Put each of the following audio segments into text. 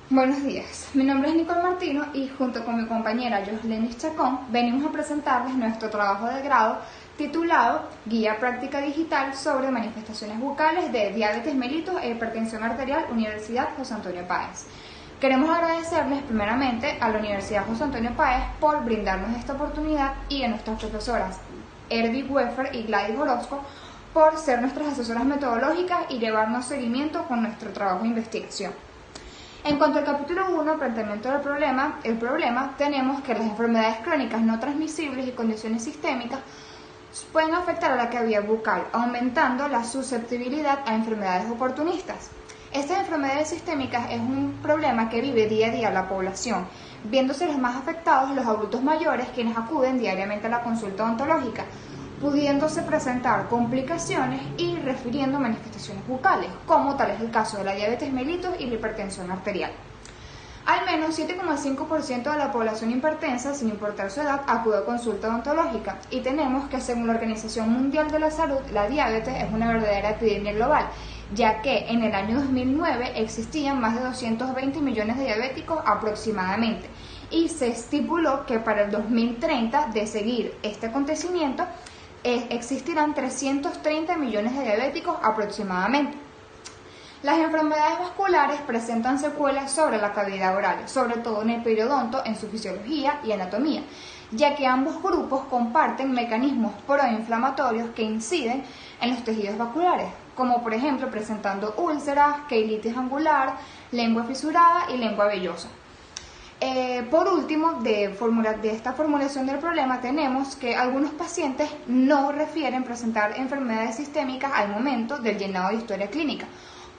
Buenos días, mi nombre es Nicole Martino y junto con mi compañera Joslenis Chacón venimos a presentarles nuestro trabajo de grado titulado Guía Práctica Digital sobre manifestaciones bucales de diabetes mellitus e hipertensión arterial, Universidad José Antonio Páez. Queremos agradecerles primeramente a la Universidad José Antonio Páez por brindarnos esta oportunidad y a nuestras profesoras Erdi Weffer y Gladys Orozco por ser nuestras asesoras metodológicas y llevarnos seguimiento con nuestro trabajo de investigación. En cuanto al capítulo 1, planteamiento del problema, tenemos que las enfermedades crónicas no transmisibles y condiciones sistémicas pueden afectar a la cavidad bucal, aumentando la susceptibilidad a enfermedades oportunistas. Estas enfermedades sistémicas es un problema que vive día a día la población, viéndose los más afectados los adultos mayores quienes acuden diariamente a la consulta odontológica, pudiéndose presentar complicaciones y refiriendo manifestaciones bucales, como tal es el caso de la diabetes mellitus y la hipertensión arterial. Al menos 7,5% de la población hipertensa, sin importar su edad, acude a consulta odontológica y tenemos que, según la Organización Mundial de la Salud, la diabetes es una verdadera epidemia global, ya que en el año 2009 existían más de 220 millones de diabéticos aproximadamente y se estipuló que para el 2030, de seguir este acontecimiento, existirán 330 millones de diabéticos aproximadamente. Las enfermedades vasculares presentan secuelas sobre la cavidad oral, sobre todo en el periodonto, en su fisiología y anatomía, ya que ambos grupos comparten mecanismos proinflamatorios que inciden en los tejidos vasculares, como por ejemplo presentando úlceras, queilitis angular, lengua fisurada y lengua vellosa. Por último, de esta formulación del problema tenemos que algunos pacientes no refieren presentar enfermedades sistémicas al momento del llenado de historia clínica,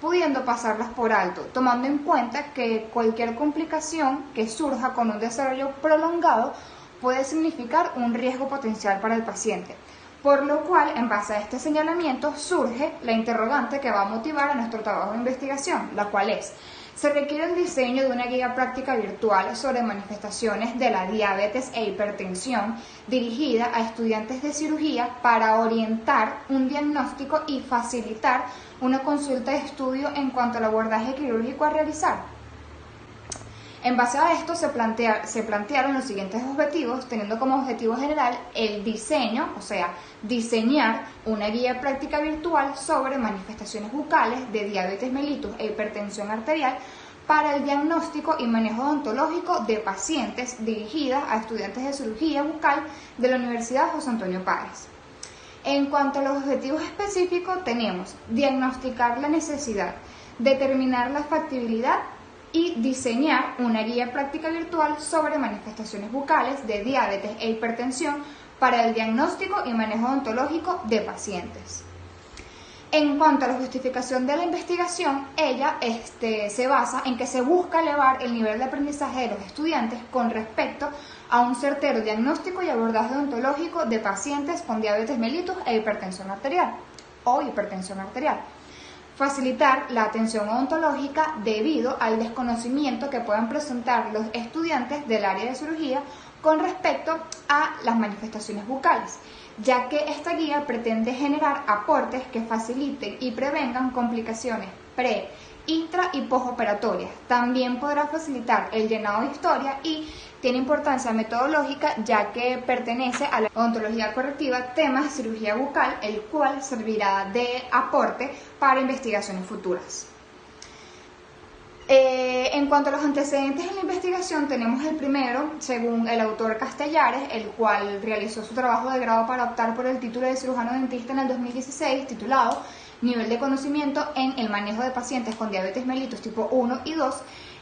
pudiendo pasarlas por alto, tomando en cuenta que cualquier complicación que surja con un desarrollo prolongado puede significar un riesgo potencial para el paciente. Por lo cual, en base a este señalamiento, surge la interrogante que va a motivar a nuestro trabajo de investigación, la cual es: se requiere el diseño de una guía práctica virtual sobre manifestaciones de la diabetes e hipertensión dirigida a estudiantes de cirugía para orientar un diagnóstico y facilitar una consulta de estudio en cuanto al abordaje quirúrgico a realizar. En base a esto se plantearon los siguientes objetivos, teniendo como objetivo general el diseño, o sea, diseñar una guía práctica virtual sobre manifestaciones bucales de diabetes mellitus e hipertensión arterial para el diagnóstico y manejo odontológico de pacientes, dirigidas a estudiantes de cirugía bucal de la Universidad José Antonio Páez. En cuanto a los objetivos específicos, tenemos diagnosticar la necesidad, determinar la factibilidad y diseñar una guía práctica virtual sobre manifestaciones bucales de diabetes e hipertensión para el diagnóstico y manejo odontológico de pacientes. En cuanto a la justificación de la investigación, ella se basa en que se busca elevar el nivel de aprendizaje de los estudiantes con respecto a un certero diagnóstico y abordaje odontológico de pacientes con diabetes mellitus e hipertensión arterial facilitar la atención odontológica debido al desconocimiento que puedan presentar los estudiantes del área de cirugía con respecto a las manifestaciones bucales, ya que esta guía pretende generar aportes que faciliten y prevengan complicaciones pre-, intra- y postoperatorias. También podrá facilitar el llenado de historia y tiene importancia metodológica, ya que pertenece a la odontología correctiva, temas de cirugía bucal, el cual servirá de aporte para investigaciones futuras. En cuanto a los antecedentes en la investigación, tenemos el primero, según el autor Castellares, el cual realizó su trabajo de grado para optar por el título de cirujano dentista en el 2016, titulado Nivel de conocimiento en el manejo de pacientes con diabetes mellitus tipo 1 y 2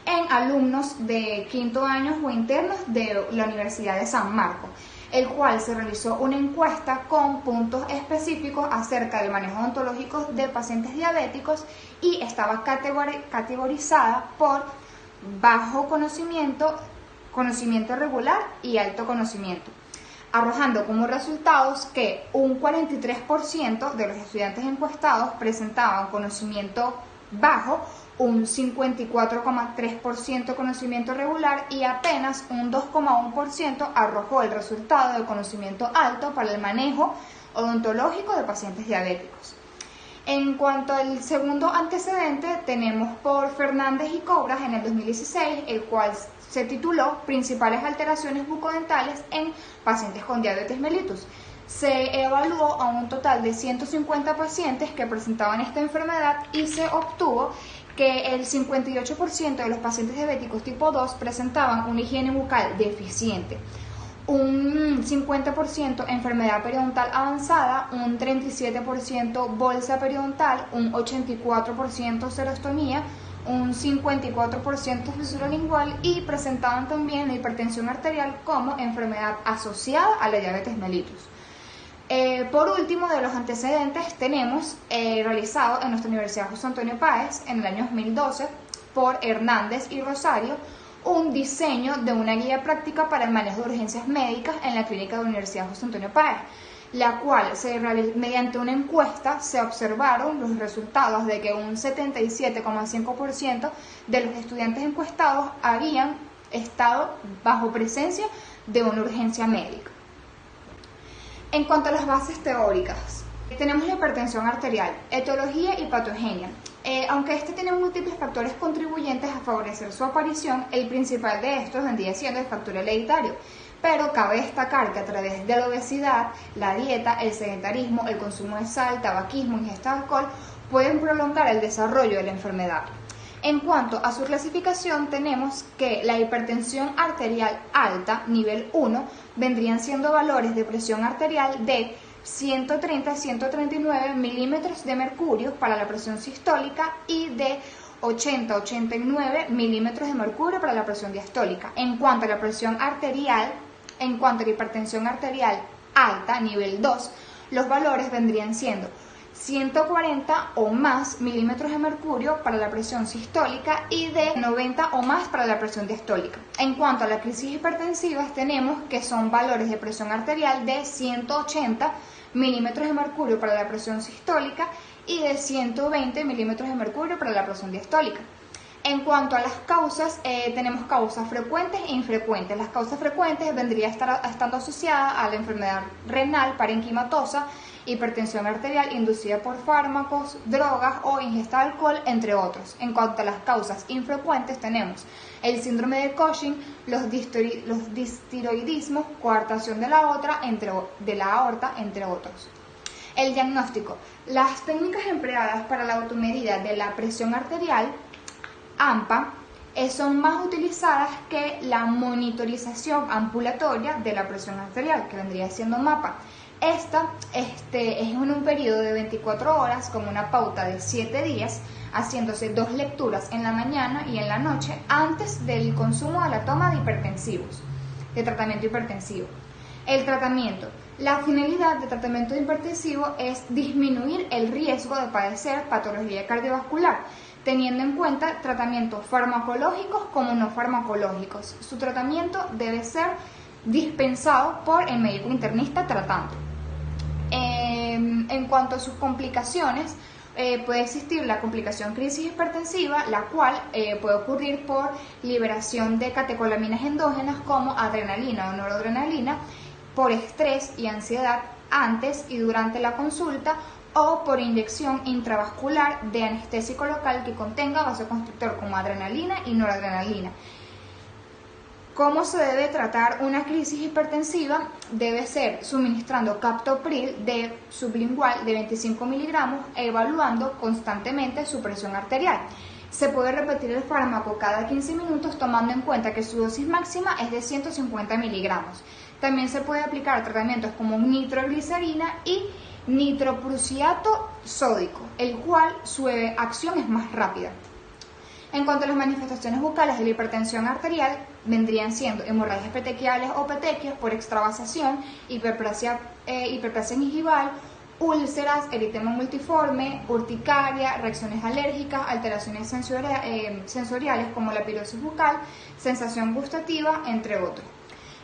en alumnos de quinto año o internos de la Universidad de San Marcos, el cual se realizó una encuesta con puntos específicos acerca del manejo odontológico de pacientes diabéticos y estaba categorizada por bajo conocimiento, conocimiento regular y alto conocimiento, arrojando como resultados que un 43% de los estudiantes encuestados presentaban conocimiento bajo, un 54,3% conocimiento regular y apenas un 2,1% arrojó el resultado de conocimiento alto para el manejo odontológico de pacientes diabéticos. En cuanto al segundo antecedente, tenemos por Fernández y Cobras en el 2016, el cual se tituló Principales alteraciones bucodentales en pacientes con diabetes mellitus. Se evaluó a un total de 150 pacientes que presentaban esta enfermedad y se obtuvo que el 58% de los pacientes diabéticos tipo 2 presentaban una higiene bucal deficiente, un 50% enfermedad periodontal avanzada, un 37% bolsa periodontal, un 84% serostomía, un 54% fisura lingual y presentaban también la hipertensión arterial como enfermedad asociada a la diabetes mellitus. Por último, de los antecedentes tenemos realizado en nuestra Universidad José Antonio Páez en el año 2012 por Hernández y Rosario un diseño de una guía práctica para el manejo de urgencias médicas en la clínica de la Universidad José Antonio Páez, la cual mediante una encuesta se observaron los resultados de que un 77,5% de los estudiantes encuestados habían estado bajo presencia de una urgencia médica. En cuanto a las bases teóricas, tenemos la hipertensión arterial, etiología y patogenia. Aunque este tiene múltiples factores contribuyentes a favorecer su aparición, el principal de estos vendría siendo el factor hereditario. Pero cabe destacar que a través de la obesidad, la dieta, el sedentarismo, el consumo de sal, tabaquismo, ingesta de alcohol, pueden prolongar el desarrollo de la enfermedad. En cuanto a su clasificación, tenemos que la hipertensión arterial alta, nivel 1, vendrían siendo valores de presión arterial de 130 a 139 milímetros de mercurio para la presión sistólica y de 80 a 89 milímetros de mercurio para la presión diastólica. En cuanto a la presión arterial, en cuanto a la hipertensión arterial alta, nivel 2, los valores vendrían siendo 140 o más milímetros de mercurio para la presión sistólica y de 90 o más para la presión diastólica. En cuanto a la crisis hipertensiva, tenemos que son valores de presión arterial de 180 milímetros de mercurio para la presión sistólica y de 120 milímetros de mercurio para la presión diastólica. En cuanto a las causas, tenemos causas frecuentes e infrecuentes. Las causas frecuentes vendría estando asociada a la enfermedad renal parenquimatosa, hipertensión arterial inducida por fármacos, drogas o ingesta de alcohol, entre otros. En cuanto a las causas infrecuentes, tenemos el síndrome de Cushing, los distiroidismos, coartación de la aorta, entre otros. El diagnóstico. Las técnicas empleadas para la automedida de la presión arterial, AMPA, son más utilizadas que la monitorización ambulatoria de la presión arterial, que vendría siendo MAPA. Esta es en un periodo de 24 horas con una pauta de 7 días, haciéndose 2 lecturas en la mañana y en la noche antes del consumo de la toma de hipertensivos, de tratamiento hipertensivo. El tratamiento. La finalidad de tratamiento hipertensivo es disminuir el riesgo de padecer patología cardiovascular, teniendo en cuenta tratamientos farmacológicos como no farmacológicos. Su tratamiento debe ser dispensado por el médico internista tratante. En cuanto a sus complicaciones, puede existir la complicación crisis hipertensiva, la cual puede ocurrir por liberación de catecolaminas endógenas como adrenalina o noradrenalina, por estrés y ansiedad antes y durante la consulta, o por inyección intravascular de anestésico local que contenga vasoconstrictor como adrenalina y noradrenalina. ¿Cómo se debe tratar una crisis hipertensiva? Debe ser suministrando captopril de sublingual de 25 miligramos, evaluando constantemente su presión arterial. Se puede repetir el fármaco cada 15 minutos tomando en cuenta que su dosis máxima es de 150 miligramos. También se puede aplicar tratamientos como nitroglicerina y nitroprusiato sódico, el cual su acción es más rápida. En cuanto a las manifestaciones bucales de la hipertensión arterial, vendrían siendo hemorragias petequiales o petequias por extravasación, hiperplasia gingival, úlceras, eritema multiforme, urticaria, reacciones alérgicas, alteraciones sensoriales como la pirosis bucal, sensación gustativa, entre otros.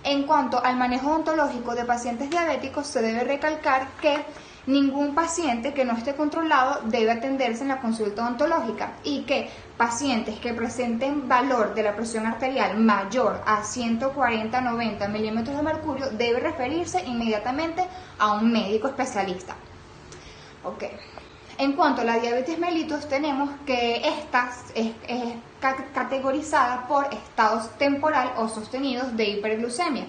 En cuanto al manejo odontológico de pacientes diabéticos, se debe recalcar que ningún paciente que no esté controlado debe atenderse en la consulta odontológica y que pacientes que presenten valor de la presión arterial mayor a 140-90 milímetros de mercurio debe referirse inmediatamente a un médico especialista. En cuanto a la diabetes mellitus, tenemos que esta es categorizada por estados temporal o sostenidos de hiperglucemia.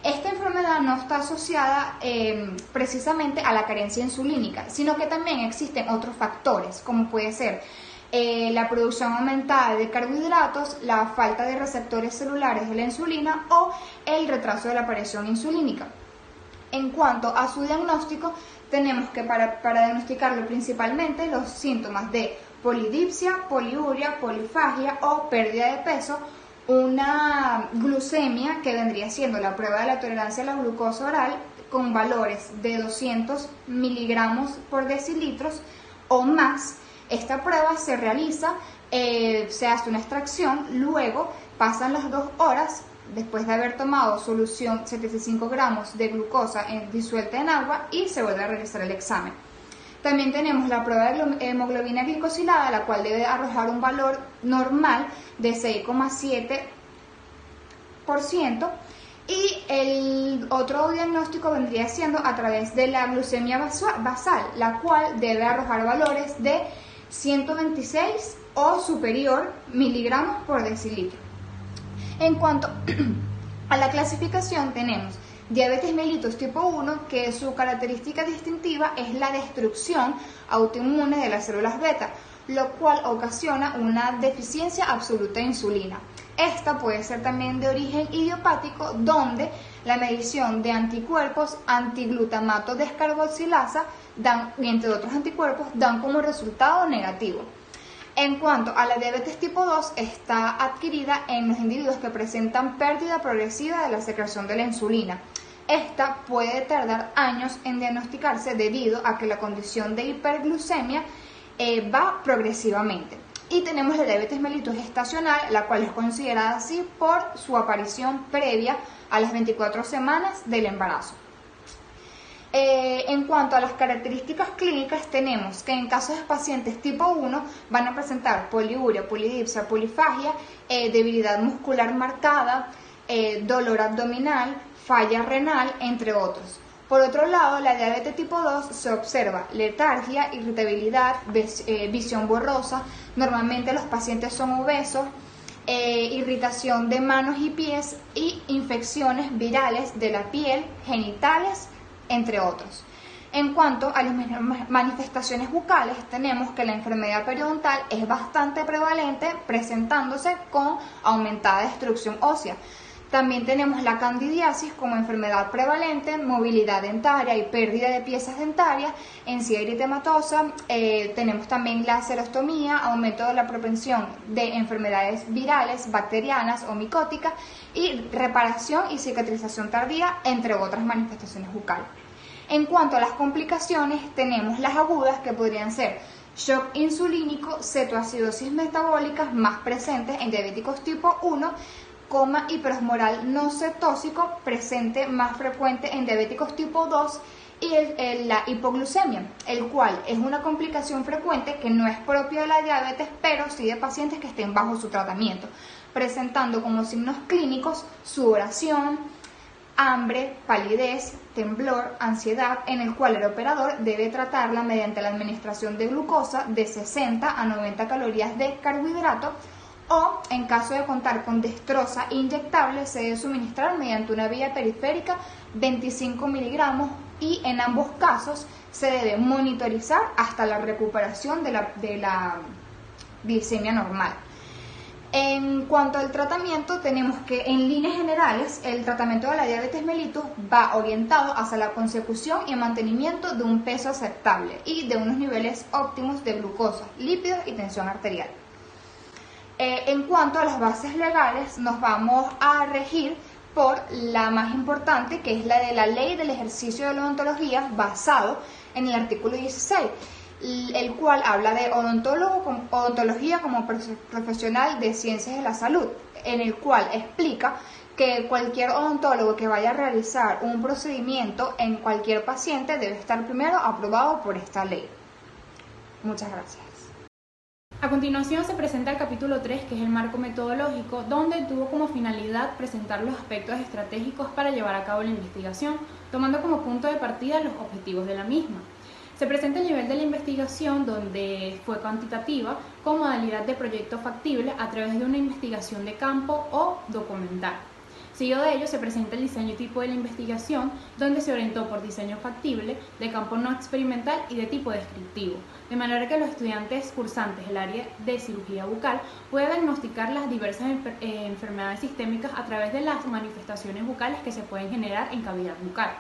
Esta enfermedad no está asociada precisamente a la carencia insulínica, sino que también existen otros factores, como puede ser la producción aumentada de carbohidratos, la falta de receptores celulares de la insulina o el retraso de la aparición insulínica. En cuanto a su diagnóstico, tenemos que para diagnosticarlo principalmente los síntomas de polidipsia, poliuria, polifagia o pérdida de peso, una glucemia que vendría siendo la prueba de la tolerancia a la glucosa oral con valores de 200 miligramos por decilitros o más. Esta prueba se realiza, se hace una extracción, luego pasan las 2 horas después de haber tomado solución 75 gramos de glucosa disuelta en agua y se vuelve a realizar el examen. También tenemos la prueba de hemoglobina glicosilada, la cual debe arrojar un valor normal de 6,7%, y el otro diagnóstico vendría siendo a través de la glucemia basal, la cual debe arrojar valores de 126 o superior miligramos por decilitro. En cuanto a la clasificación, tenemos diabetes mellitus tipo 1, que su característica distintiva es la destrucción autoinmune de las células beta, lo cual ocasiona una deficiencia absoluta de insulina. Esta puede ser también de origen idiopático, donde la medición de anticuerpos antiglutamato descarboxilasa y entre otros anticuerpos dan como resultado negativo. En cuanto a la diabetes tipo 2, está adquirida en los individuos que presentan pérdida progresiva de la secreción de la insulina. Esta puede tardar años en diagnosticarse debido a que la condición de hiperglucemia va progresivamente. Y tenemos la diabetes mellitus gestacional, la cual es considerada así por su aparición previa a las 24 semanas del embarazo. En cuanto a las características clínicas, tenemos que en casos de pacientes tipo 1 van a presentar poliuria, polidipsia, polifagia, debilidad muscular marcada, dolor abdominal, falla renal, entre otros. Por otro lado, la diabetes tipo 2 se observa letargia, irritabilidad, visión borrosa. Normalmente los pacientes son obesos, irritación de manos y pies y infecciones virales de la piel, genitales, entre otros. En cuanto a las manifestaciones bucales, tenemos que la enfermedad periodontal es bastante prevalente, presentándose con aumentada destrucción ósea. También tenemos la candidiasis como enfermedad prevalente, movilidad dentaria y pérdida de piezas dentarias, encía eritematosa. Tenemos también la serostomía, aumento de la propensión de enfermedades virales, bacterianas o micóticas, y reparación y cicatrización tardía, entre otras manifestaciones bucales. En cuanto a las complicaciones, tenemos las agudas, que podrían ser shock insulínico, cetoacidosis metabólicas más presentes en diabéticos tipo 1, coma hiperosmoral no cetósico, presente más frecuente en diabéticos tipo 2, y la hipoglucemia, el cual es una complicación frecuente que no es propia de la diabetes, pero sí de pacientes que estén bajo su tratamiento, presentando como signos clínicos sudoración, hambre, palidez, temblor, ansiedad, en el cual el operador debe tratarla mediante la administración de glucosa de 60 a 90 calorías de carbohidrato, o en caso de contar con dextrosa inyectable se debe suministrar mediante una vía periférica 25 miligramos, y en ambos casos se debe monitorizar hasta la recuperación de la glicemia normal. En cuanto al tratamiento, tenemos que en líneas generales el tratamiento de la diabetes mellitus va orientado hacia la consecución y mantenimiento de un peso aceptable y de unos niveles óptimos de glucosa, lípidos y tensión arterial. En cuanto a las bases legales, nos vamos a regir por la más importante, que es la de la Ley del Ejercicio de la Odontología, basado en el artículo 16, el cual habla de odontología como profesional de ciencias de la salud, en el cual explica que cualquier odontólogo que vaya a realizar un procedimiento en cualquier paciente debe estar primero aprobado por esta ley. Muchas gracias. A continuación se presenta el capítulo 3, que es el marco metodológico, donde tuvo como finalidad presentar los aspectos estratégicos para llevar a cabo la investigación, tomando como punto de partida los objetivos de la misma. Se presenta el nivel de la investigación, donde fue cuantitativa con modalidad de proyecto factible a través de una investigación de campo o documental. Seguido de ello se presenta el diseño y tipo de la investigación, donde se orientó por diseño factible, de campo no experimental y de tipo descriptivo, de manera que los estudiantes cursantes del área de cirugía bucal puedan diagnosticar las diversas enfermedades sistémicas a través de las manifestaciones bucales que se pueden generar en cavidad bucal.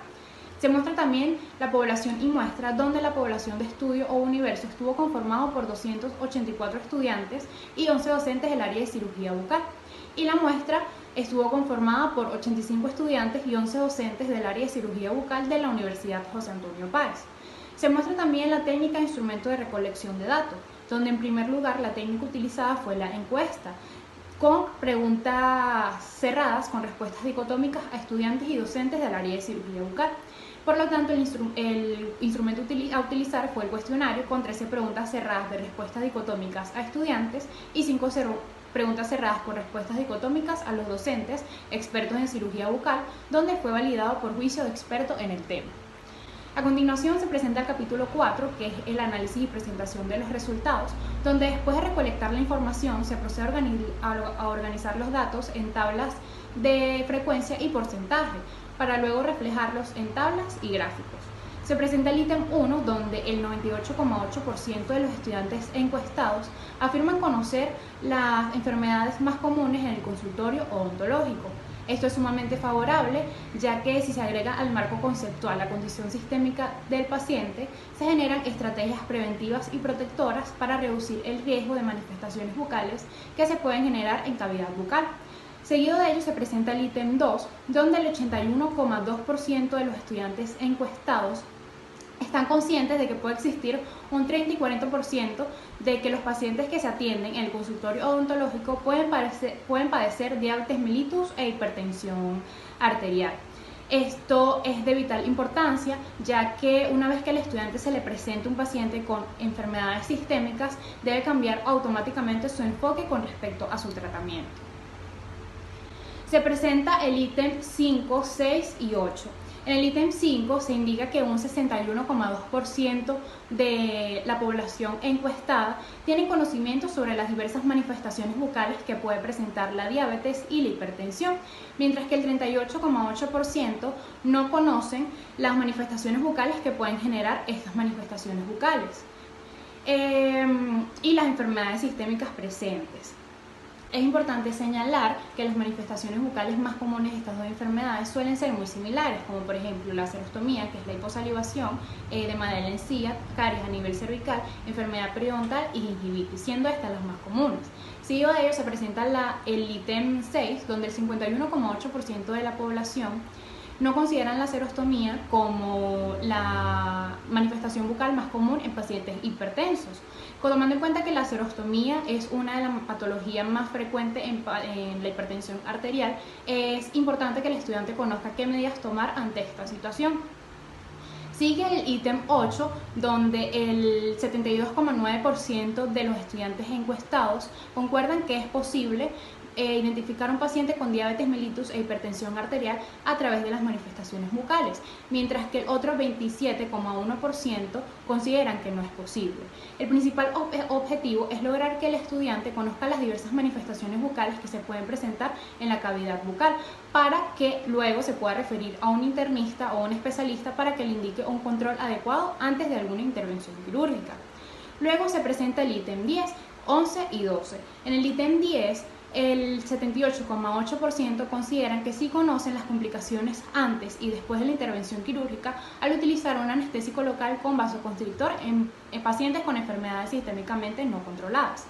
Se muestra también la población y muestra, donde la población de estudio o universo estuvo conformado por 284 estudiantes y 11 docentes del área de cirugía bucal, y la muestra estuvo conformada por 85 estudiantes y 11 docentes del área de cirugía bucal de la Universidad José Antonio Páez. Se muestra también la técnica e instrumento de recolección de datos, donde en primer lugar la técnica utilizada fue la encuesta, con preguntas cerradas con respuestas dicotómicas a estudiantes y docentes del área de cirugía bucal. Por lo tanto, el instrumento a utilizar fue el cuestionario, con 13 preguntas cerradas de respuestas dicotómicas a estudiantes y 5 preguntas cerradas con respuestas dicotómicas a los docentes expertos en cirugía bucal, donde fue validado por juicio de experto en el tema. A continuación se presenta el capítulo 4, que es el análisis y presentación de los resultados, donde después de recolectar la información se procede a organizar los datos en tablas de frecuencia y porcentaje, para luego reflejarlos en tablas y gráficos. Se presenta el ítem 1, donde el 98,8% de los estudiantes encuestados afirman conocer las enfermedades más comunes en el consultorio odontológico. Esto es sumamente favorable, ya que si se agrega al marco conceptual la condición sistémica del paciente, se generan estrategias preventivas y protectoras para reducir el riesgo de manifestaciones bucales que se pueden generar en cavidad bucal. Seguido de ello se presenta el ítem 2, donde el 81,2% de los estudiantes encuestados están conscientes de que puede existir un 30 y 40% de que los pacientes que se atienden en el consultorio odontológico pueden padecer diabetes mellitus e hipertensión arterial. Esto es de vital importancia, ya que una vez que al estudiante se le presenta un paciente con enfermedades sistémicas, debe cambiar automáticamente su enfoque con respecto a su tratamiento. Se presenta el ítem 5, 6 y 8. En el ítem 5 se indica que un 61,2% de la población encuestada tiene conocimiento sobre las diversas manifestaciones bucales que puede presentar la diabetes y la hipertensión, mientras que el 38,8% no conocen las manifestaciones bucales que pueden generar estas manifestaciones bucales y las enfermedades sistémicas presentes. Es importante señalar que las manifestaciones bucales más comunes de estas dos enfermedades suelen ser muy similares, como por ejemplo la serostomía, que es la hiposalivación, edema de la encía, caries a nivel cervical, enfermedad periodontal y gingivitis, siendo estas las más comunes. Seguido de ello se presenta el ítem 6, donde el 51,8% de la población no consideran la serostomía como la manifestación bucal más común en pacientes hipertensos. Tomando en cuenta que la serostomía es una de las patologías más frecuentes en la hipertensión arterial, es importante que el estudiante conozca qué medidas tomar ante esta situación. Sigue el ítem 8, donde el 72,9% de los estudiantes encuestados concuerdan que es posible identificar a un paciente con diabetes mellitus e hipertensión arterial a través de las manifestaciones bucales, mientras que el otro 27,1% consideran que no es posible. El principal objetivo es lograr que el estudiante conozca las diversas manifestaciones bucales que se pueden presentar en la cavidad bucal, para que luego se pueda referir a un internista o un especialista para que le indique un control adecuado antes de alguna intervención quirúrgica. Luego se presenta el ítem 10, 11 y 12. En el ítem 10, el 78,8% consideran que sí conocen las complicaciones antes y después de la intervención quirúrgica al utilizar un anestésico local con vasoconstrictor en pacientes con enfermedades sistémicamente no controladas.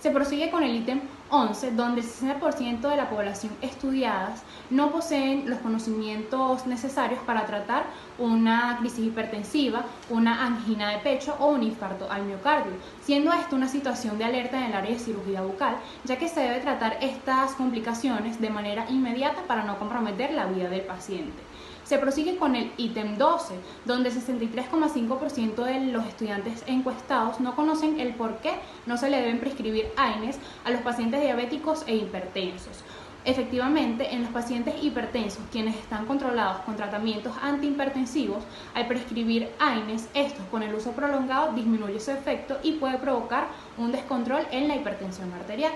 Se prosigue con el ítem 11, donde el 60% de la población estudiada no poseen los conocimientos necesarios para tratar una crisis hipertensiva, una angina de pecho o un infarto al miocardio, siendo esto una situación de alerta en el área de cirugía bucal, ya que se debe tratar estas complicaciones de manera inmediata para no comprometer la vida del paciente. Se prosigue con el ítem 12, donde el 63,5% de los estudiantes encuestados no conocen el por qué no se le deben prescribir AINES a los pacientes diabéticos e hipertensos. Efectivamente, en los pacientes hipertensos, quienes están controlados con tratamientos antihipertensivos, al prescribir AINES, estos con el uso prolongado disminuye su efecto y puede provocar un descontrol en la hipertensión arterial.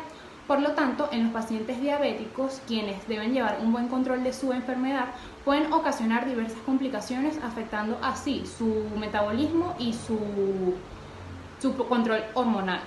Por lo tanto, en los pacientes diabéticos, quienes deben llevar un buen control de su enfermedad, pueden ocasionar diversas complicaciones, afectando así su metabolismo y su control hormonal.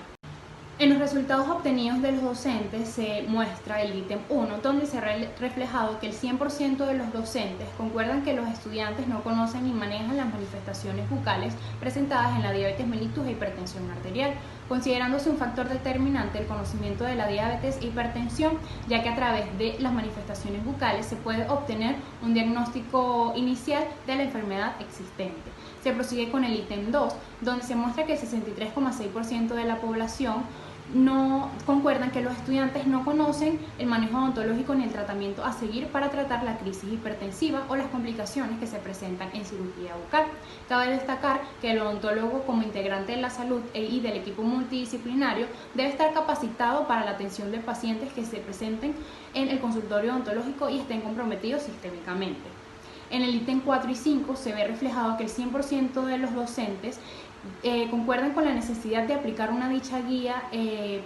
En los resultados obtenidos de los docentes se muestra el ítem 1, donde se ha reflejado que el 100% de los docentes concuerdan que los estudiantes no conocen ni manejan las manifestaciones bucales presentadas en la diabetes mellitus e hipertensión arterial, considerándose un factor determinante el conocimiento de la diabetes e hipertensión, ya que a través de las manifestaciones bucales se puede obtener un diagnóstico inicial de la enfermedad existente. Se prosigue con el ítem 2, donde se muestra que el 63,6% de la población no concuerdan que los estudiantes no conocen el manejo odontológico ni el tratamiento a seguir para tratar la crisis hipertensiva o las complicaciones que se presentan en cirugía bucal. Cabe destacar que el odontólogo, como integrante de la salud y del equipo multidisciplinario, debe estar capacitado para la atención de pacientes que se presenten en el consultorio odontológico y estén comprometidos sistémicamente. En el ítem 4 y 5 se ve reflejado que el 100% de los docentes concuerdan con la necesidad de aplicar una dicha guía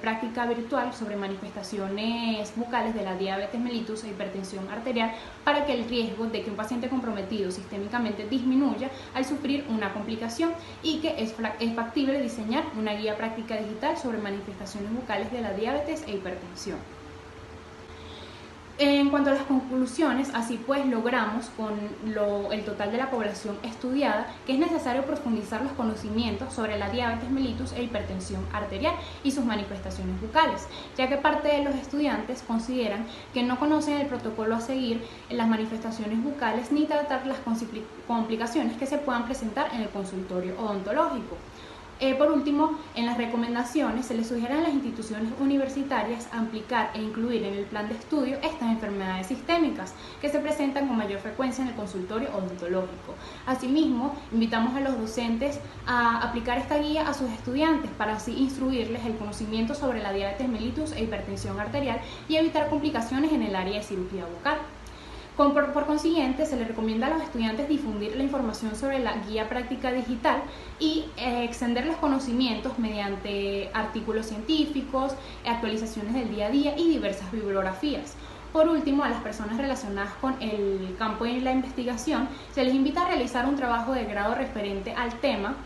práctica virtual sobre manifestaciones bucales de la diabetes mellitus e hipertensión arterial para que el riesgo de que un paciente comprometido sistémicamente disminuya al sufrir una complicación, y que es factible diseñar una guía práctica digital sobre manifestaciones bucales de la diabetes e hipertensión. En cuanto a las conclusiones, así pues logramos con el total de la población estudiada que es necesario profundizar los conocimientos sobre la diabetes mellitus e hipertensión arterial y sus manifestaciones bucales, ya que parte de los estudiantes consideran que no conocen el protocolo a seguir en las manifestaciones bucales ni tratar las complicaciones que se puedan presentar en el consultorio odontológico. Por último, en las recomendaciones se les sugiere a las instituciones universitarias aplicar e incluir en el plan de estudio estas enfermedades sistémicas que se presentan con mayor frecuencia en el consultorio odontológico. Asimismo, invitamos a los docentes a aplicar esta guía a sus estudiantes para así instruirles el conocimiento sobre la diabetes mellitus e hipertensión arterial y evitar complicaciones en el área de cirugía bucal. Por consiguiente, se les recomienda a los estudiantes difundir la información sobre la guía práctica digital y extender los conocimientos mediante artículos científicos, actualizaciones del día a día y diversas bibliografías. Por último, a las personas relacionadas con el campo de la investigación, se les invita a realizar un trabajo de grado referente al tema,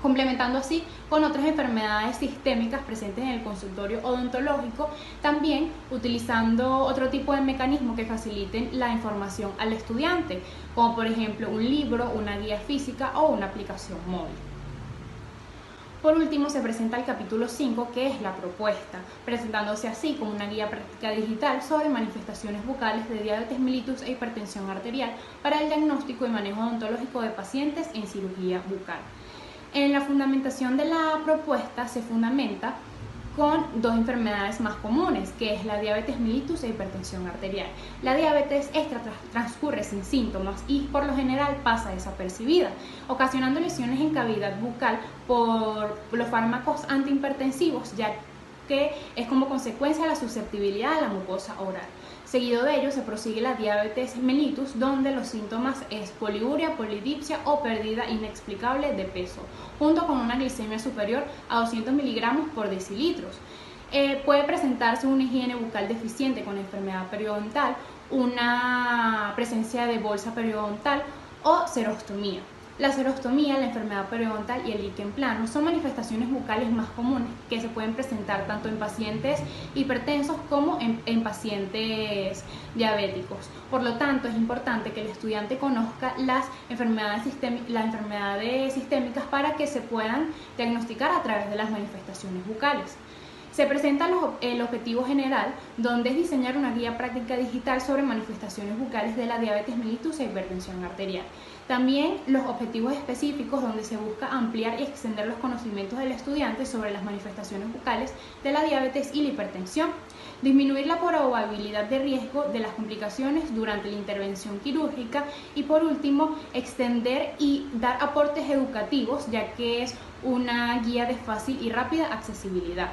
complementando así con otras enfermedades sistémicas presentes en el consultorio odontológico, también utilizando otro tipo de mecanismos que faciliten la información al estudiante, como por ejemplo un libro, una guía física o una aplicación móvil. Por último, se presenta el capítulo 5, que es la propuesta, presentándose así como una guía práctica digital sobre manifestaciones bucales de diabetes mellitus e hipertensión arterial para el diagnóstico y manejo odontológico de pacientes en cirugía bucal. En la fundamentación de la propuesta se fundamenta con dos enfermedades más comunes, que es la diabetes mellitus e hipertensión arterial. La diabetes esta transcurre sin síntomas y por lo general pasa desapercibida, ocasionando lesiones en cavidad bucal por los fármacos antihipertensivos, ya que es como consecuencia de la susceptibilidad a la mucosa oral. Seguido de ello se prosigue la diabetes mellitus, donde los síntomas es poliuria, polidipsia o pérdida inexplicable de peso, junto con una glicemia superior a 200 miligramos por decilitros. Puede presentarse una higiene bucal deficiente con enfermedad periodontal, una presencia de bolsa periodontal o serostomía. La serostomía, la enfermedad periodontal y el líquen plano son manifestaciones bucales más comunes que se pueden presentar tanto en pacientes hipertensos como en pacientes diabéticos. Por lo tanto, es importante que el estudiante conozca las enfermedades sistémicas para que se puedan diagnosticar a través de las manifestaciones bucales. Se presenta el objetivo general, donde es diseñar una guía práctica digital sobre manifestaciones bucales de la diabetes mellitus e hipertensión arterial. También los objetivos específicos, donde se busca ampliar y extender los conocimientos del estudiante sobre las manifestaciones bucales de la diabetes y la hipertensión, disminuir la probabilidad de riesgo de las complicaciones durante la intervención quirúrgica y, por último, extender y dar aportes educativos, ya que es una guía de fácil y rápida accesibilidad.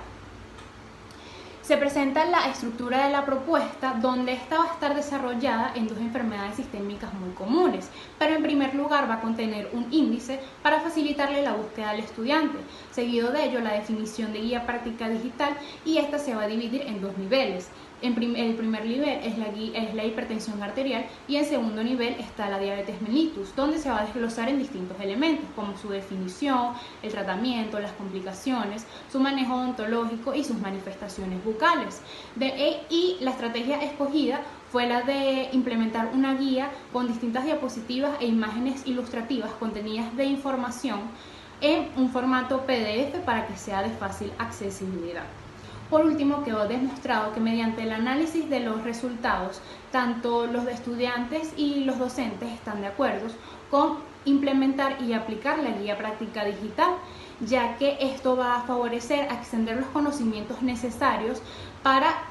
Se presenta la estructura de la propuesta, donde esta va a estar desarrollada en dos enfermedades sistémicas muy comunes, pero en primer lugar va a contener un índice para facilitarle la búsqueda al estudiante, seguido de ello la definición de guía práctica digital, y esta se va a dividir en dos niveles. El primer nivel es la hipertensión arterial y en segundo nivel está la diabetes mellitus, donde se va a desglosar en distintos elementos como su definición, el tratamiento, las complicaciones, su manejo odontológico y sus manifestaciones bucales. Y la estrategia escogida fue la de implementar una guía con distintas diapositivas e imágenes ilustrativas contenidas de información en un formato PDF para que sea de fácil accesibilidad. Por último, quedó demostrado que mediante el análisis de los resultados, tanto los estudiantes y los docentes están de acuerdo con implementar y aplicar la guía práctica digital, ya que esto va a favorecer a extender los conocimientos necesarios para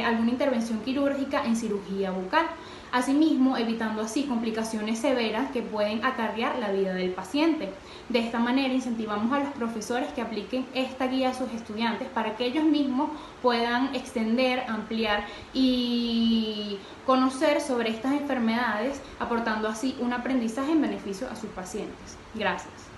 alguna intervención quirúrgica en cirugía bucal. Asimismo, evitando así complicaciones severas que pueden acarrear la vida del paciente. De esta manera, incentivamos a los profesores que apliquen esta guía a sus estudiantes para que ellos mismos puedan extender, ampliar y conocer sobre estas enfermedades, aportando así un aprendizaje en beneficio a sus pacientes. Gracias.